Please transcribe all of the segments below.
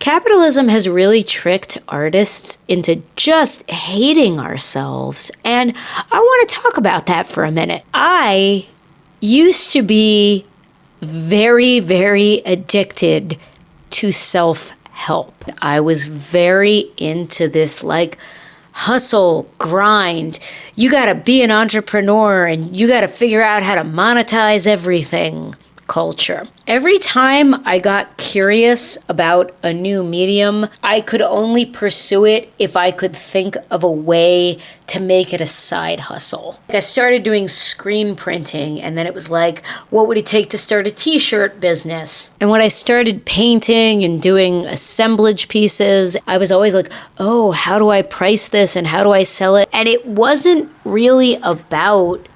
Capitalism has really tricked artists into just hating ourselves. And I want to talk about that for a minute. I used to be very, very addicted to self-help. I was very into this hustle, grind. You got to be an entrepreneur and you got to figure out how to monetize everything culture. Every time I got curious about a new medium, I could only pursue it if I could think of a way to make it a side hustle. I started doing screen printing, and then it was like, what would it take to start a t-shirt business? And when I started painting and doing assemblage pieces, I was always like, oh, how do I price this and how do I sell it? And it wasn't really about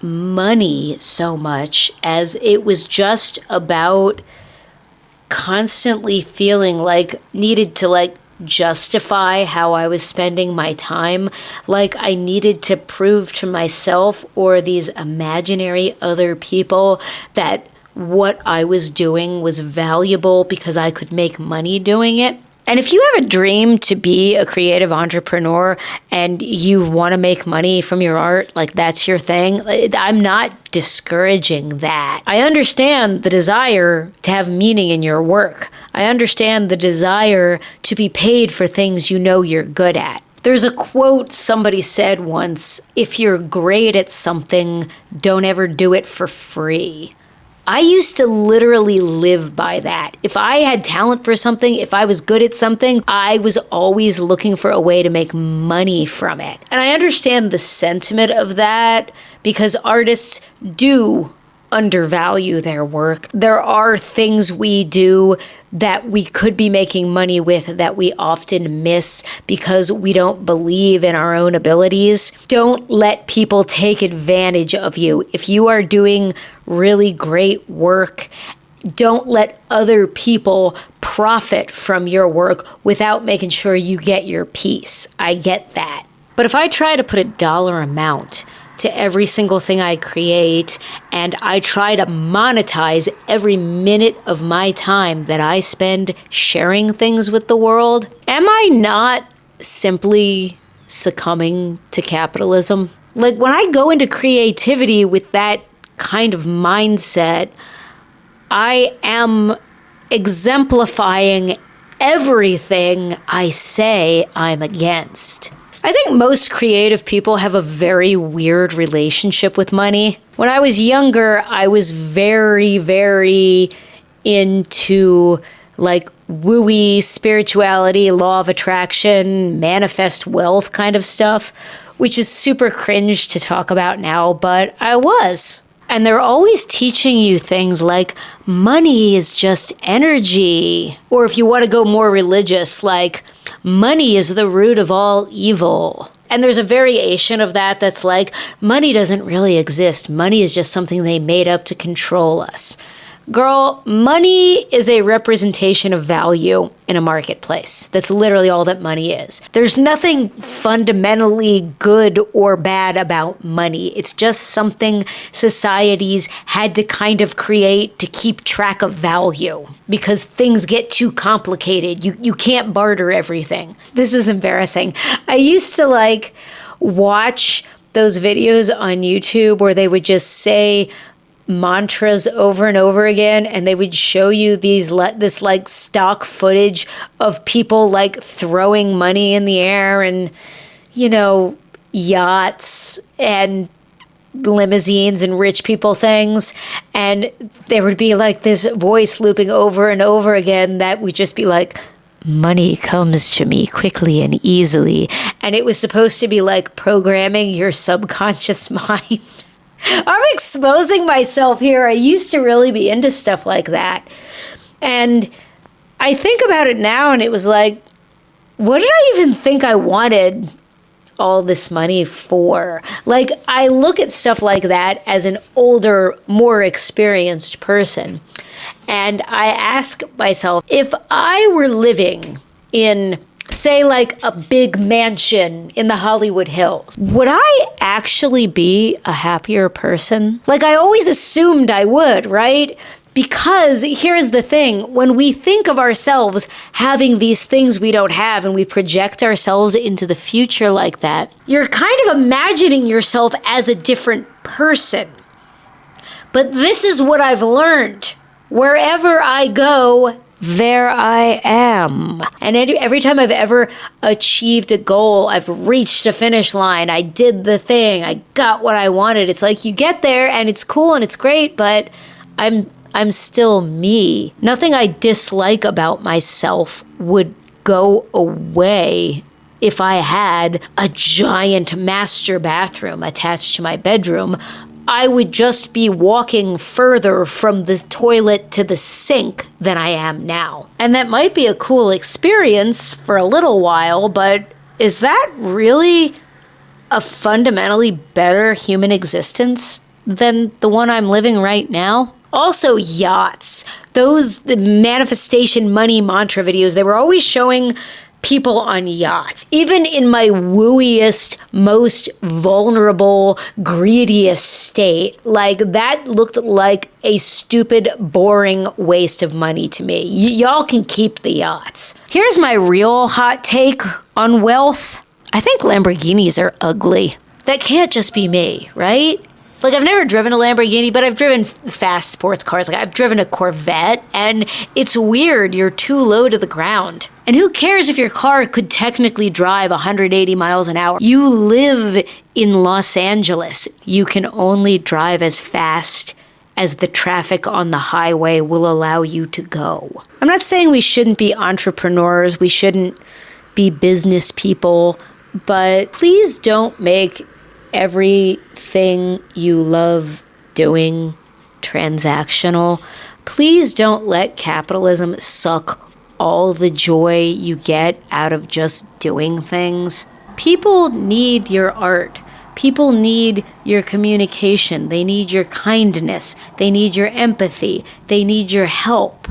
money so much as it was just about constantly feeling needed to justify how I was spending my time. I needed to prove to myself or these imaginary other people that what I was doing was valuable because I could make money doing it. And if you have a dream to be a creative entrepreneur and you want to make money from your art, that's your thing, I'm not discouraging that. I understand the desire to have meaning in your work. I understand the desire to be paid for things you know you're good at. There's a quote somebody said once, if you're great at something, don't ever do it for free. I used to literally live by that. If I had talent for something, if I was good at something, I was always looking for a way to make money from it. And I understand the sentiment of that because artists do undervalue their work. There are things we do that we could be making money with that we often miss because we don't believe in our own abilities. Don't let people take advantage of you. If you are doing really great work, don't let other people profit from your work without making sure you get your piece. I get that. But if I try to put a dollar amount to every single thing I create, and I try to monetize every minute of my time that I spend sharing things with the world, am I not simply succumbing to capitalism? When I go into creativity with that kind of mindset, I am exemplifying everything I say I'm against. I think most creative people have a very weird relationship with money. When I was younger, I was very, very into wooey spirituality, law of attraction, manifest wealth kind of stuff, which is super cringe to talk about now, but I was. And they're always teaching you things like money is just energy. Or if you want to go more religious, money is the root of all evil. And there's a variation of that that's money doesn't really exist. Money is just something they made up to control us. Girl, money is a representation of value in a marketplace. That's literally all that money is. There's nothing fundamentally good or bad about money. It's just something societies had to kind of create to keep track of value because things get too complicated. You can't barter everything. This is embarrassing. I used to watch those videos on YouTube where they would just say mantras over and over again, and they would show you this stock footage of people throwing money in the air and yachts and limousines and rich people things, and there would be this voice looping over and over again that would just be money comes to me quickly and easily, and it was supposed to be programming your subconscious mind. I'm exposing myself here. I used to really be into stuff like that. And I think about it now and it was what did I even think I wanted all this money for? I look at stuff like that as an older, more experienced person. And I ask myself, if I were living in say a big mansion in the Hollywood Hills, would I actually be a happier person? I always assumed I would, right? Because here's the thing, when we think of ourselves having these things we don't have and we project ourselves into the future like that, you're kind of imagining yourself as a different person. But this is what I've learned. Wherever I go, there I am. And every time I've ever achieved a goal, I've reached a finish line, I did the thing, I got what I wanted. It's like you get there and it's cool and it's great, but I'm still me. Nothing I dislike about myself would go away if I had a giant master bathroom attached to my bedroom. I would just be walking further from the toilet to the sink than I am now. And that might be a cool experience for a little while, but is that really a fundamentally better human existence than the one I'm living right now? Also, yachts. The manifestation money mantra videos, they were always showing people on yachts. Even in my wooiest, most vulnerable, greediest state, like that looked like a stupid, boring waste of money to me. Y'all can keep the yachts. Here's my real hot take on wealth. I think Lamborghinis are ugly. That can't just be me, right? Like, I've never driven a Lamborghini, but I've driven fast sports cars. Like, I've driven a Corvette, and it's weird. You're too low to the ground. And who cares if your car could technically drive 180 miles an hour? You live in Los Angeles. You can only drive as fast as the traffic on the highway will allow you to go. I'm not saying we shouldn't be entrepreneurs. We shouldn't be business people. But please don't make everything you love doing transactional. Please don't let capitalism suck all the joy you get out of just doing things. People need your art. People need your communication. They need your kindness. They need your empathy. They need your help.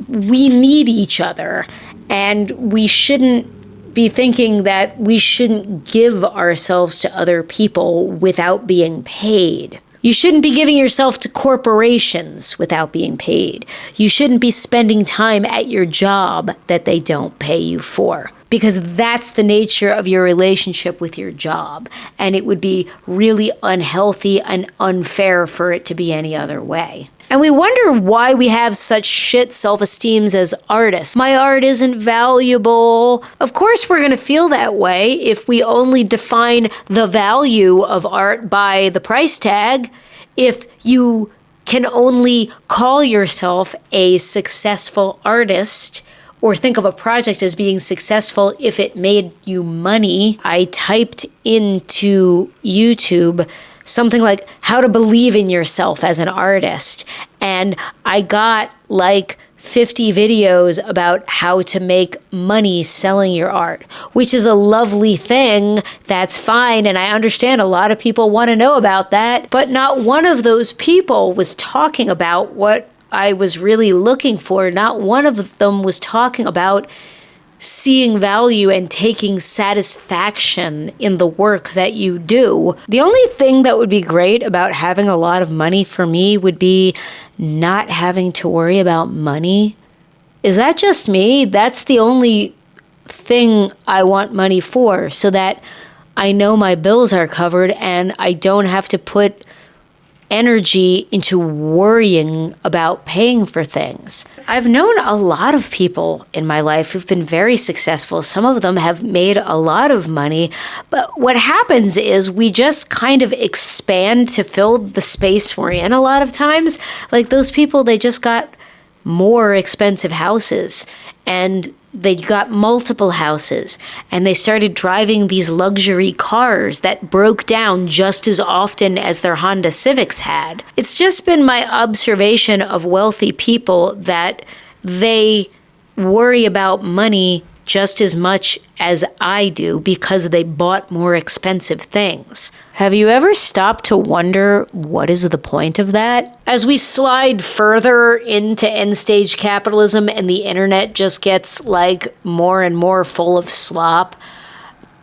We need each other, and we shouldn't be thinking that we shouldn't give ourselves to other people without being paid. You shouldn't be giving yourself to corporations without being paid. You shouldn't be spending time at your job that they don't pay you for, because that's the nature of your relationship with your job. And it would be really unhealthy and unfair for it to be any other way. And we wonder why we have such shit self-esteems as artists. My art isn't valuable. Of course we're going to feel that way if we only define the value of art by the price tag. If you can only call yourself a successful artist or think of a project as being successful if it made you money. I typed into YouTube something like how to believe in yourself as an artist. And I got like 50 videos about how to make money selling your art, which is a lovely thing. That's fine. And I understand a lot of people want to know about that. But not one of those people was talking about what I was really looking for. Not one of them was talking about seeing value and taking satisfaction in the work that you do. The only thing that would be great about having a lot of money for me would be not having to worry about money. Is that just me? That's the only thing I want money for, so that I know my bills are covered and I don't have to put energy into worrying about paying for things. I've known a lot of people in my life who've been very successful. Some of them have made a lot of money, but what happens is we just kind of expand to fill the space we're in a lot of times. Like those people, they just got more expensive houses and they got multiple houses and they started driving these luxury cars that broke down just as often as their Honda Civics had. It's just been my observation of wealthy people that they worry about money just as much as I do because they bought more expensive things. Have you ever stopped to wonder what is the point of that? As we slide further into end-stage capitalism and the internet just gets like more and more full of slop,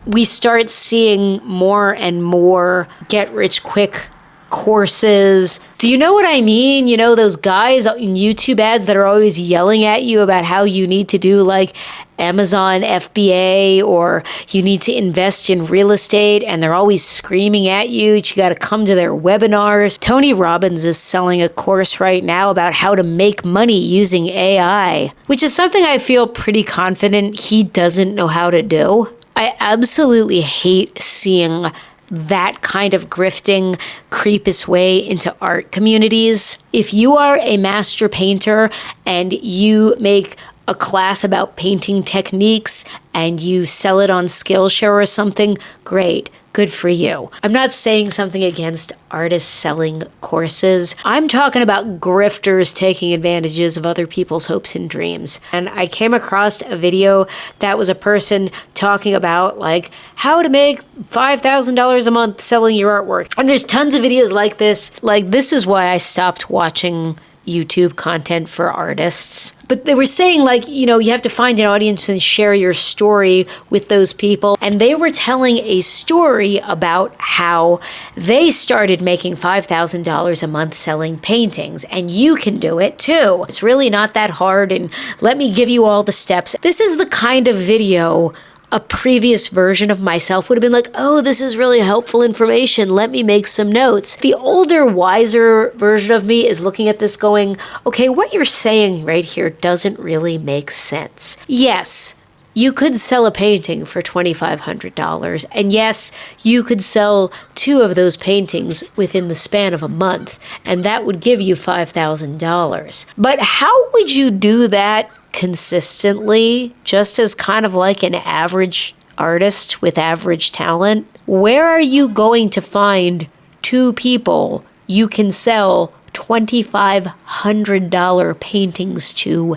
we start seeing more and more get-rich-quick courses. Do you know what I mean? You know, those guys in YouTube ads that are always yelling at you about how you need to do like Amazon FBA or you need to invest in real estate, and they're always screaming at you that you got to come to their webinars. Tony Robbins is selling a course right now about how to make money using AI, which is something I feel pretty confident he doesn't know how to do. I absolutely hate seeing that kind of grifting creep its way into art communities. If you are a master painter and you make a class about painting techniques and you sell it on Skillshare or something, great. Good for you. I'm not saying something against artists selling courses. I'm talking about grifters taking advantages of other people's hopes and dreams. And I came across a video that was a person talking about like how to make $5,000 a month selling your artwork. And there's tons of videos like this. Like, this is why I stopped watching YouTube content for artists. But they were saying, like, you know, you have to find an audience and share your story with those people. And they were telling a story about how they started making $5,000 a month selling paintings. And you can do it too. It's really not that hard. And let me give you all the steps. This is the kind of video a previous version of myself would have been like, oh, this is really helpful information. Let me make some notes. The older, wiser version of me is looking at this going, okay, what you're saying right here doesn't really make sense. Yes, you could sell a painting for $2,500. And yes, you could sell 2 of those paintings within the span of a month. And that would give you $5,000. But how would you do that consistently, just as kind of like an average artist with average talent? Where are you going to find 2 people you can sell $2,500 paintings to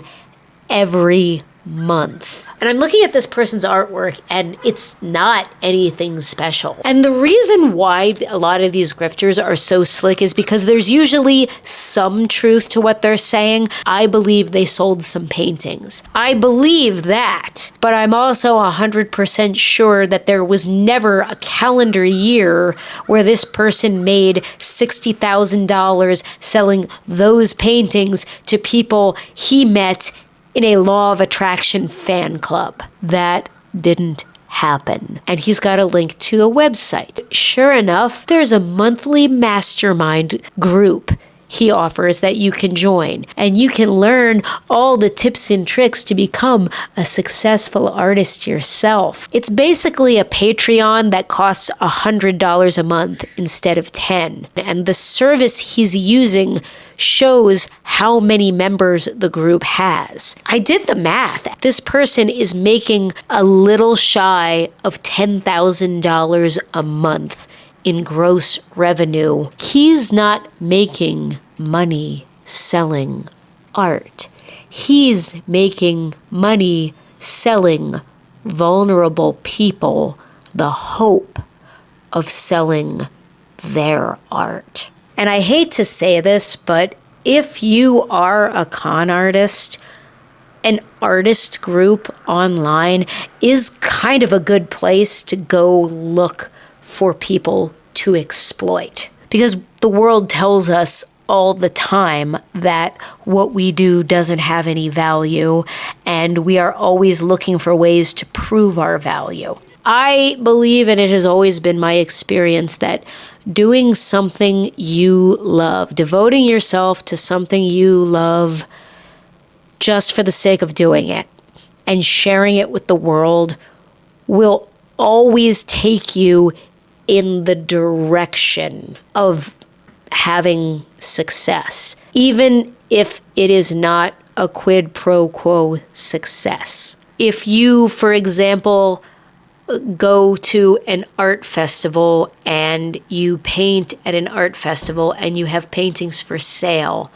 every month? And I'm looking at this person's artwork and it's not anything special. And the reason why a lot of these grifters are so slick is because there's usually some truth to what they're saying. I believe they sold some paintings. I believe that, but I'm also 100% sure that there was never a calendar year where this person made $60,000 selling those paintings to people he met in a Law of Attraction fan club. That didn't happen. And he's got a link to a website. Sure enough, there's a monthly mastermind group he offers that you can join. And you can learn all the tips and tricks to become a successful artist yourself. It's basically a Patreon that costs $100 a month instead of $10. And the service he's using shows how many members the group has. I did the math. This person is making a little shy of $10,000 a month in gross revenue. He's not making money selling art. He's making money selling vulnerable people the hope of selling their art. And I hate to say this, but if you are a con artist, an artist group online is kind of a good place to go look for people to exploit. Because the world tells us all the time that what we do doesn't have any value, and we are always looking for ways to prove our value. I believe, and it has always been my experience, that doing something you love, devoting yourself to something you love just for the sake of doing it and sharing it with the world will always take you in the direction of having success, even if it is not a quid pro quo success. If you, for example, go to an art festival and you paint at an art festival and you have paintings for sale,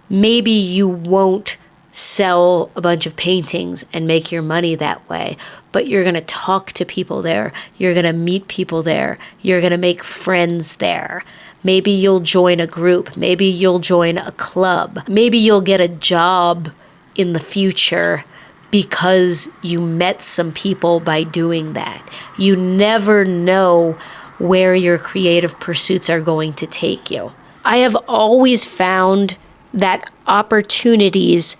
maybe you won't sell a bunch of paintings and make your money that way, but you're going to talk to people there. You're going to meet people there. You're going to make friends there. Maybe you'll join a group. Maybe you'll join a club. Maybe you'll get a job in the future because you met some people by doing that. You never know where your creative pursuits are going to take you. I have always found that opportunities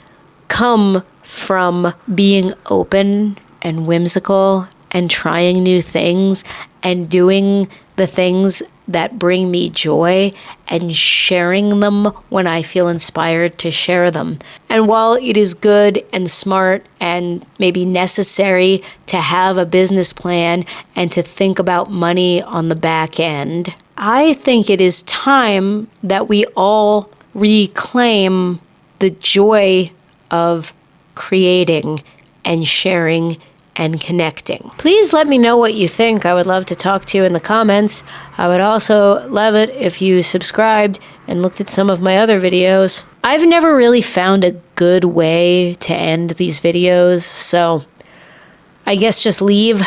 come from being open and whimsical and trying new things and doing the things that bring me joy and sharing them when I feel inspired to share them. And while it is good and smart and maybe necessary to have a business plan and to think about money on the back end, I think it is time that we all reclaim the joy of creating and sharing and connecting. Please let me know what you think. I would love to talk to you in the comments. I would also love it if you subscribed and looked at some of my other videos. I've never really found a good way to end these videos, so I guess just leave.